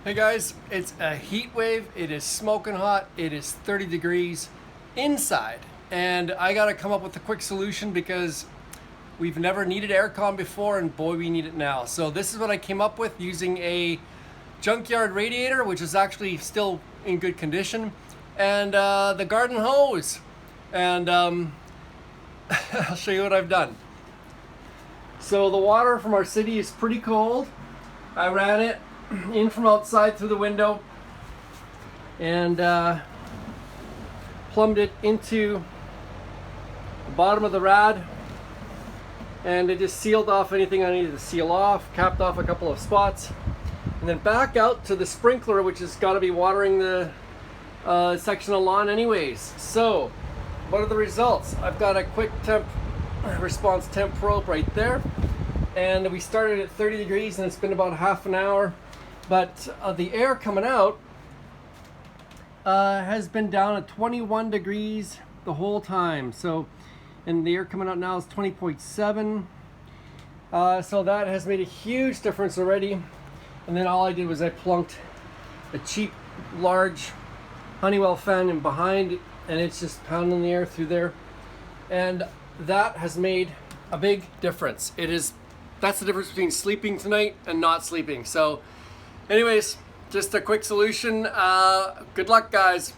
Hey guys, it's a heat wave. It is smoking hot. It is 30 degrees inside. And I gotta come up with a quick solution because we've never needed aircon before and boy, we need it now. So this is what I came up with using a junkyard radiator, which is actually still in good condition, and the garden hose. And I'll show you what I've done. So the water from our city is pretty cold. I ran it in from outside through the window and plumbed it into the bottom of the rad, and it just sealed off anything I needed to seal off, capped off a couple of spots, and then back out to the sprinkler, which has got to be watering the section of lawn anyways. So what are the results? I've got a quick temp response temp probe right there, and we started at 30 degrees and it's been about half an hour, but the air coming out has been down at 21 degrees the whole time. So, and the air coming out now is 20.7. So that has made a huge difference already. And then all I did was I plunked a cheap large Honeywell fan in behind, and it's just pounding the air through there, and that has made a big difference. That's the difference between sleeping tonight and not sleeping. So anyways, just a quick solution. Good luck, guys.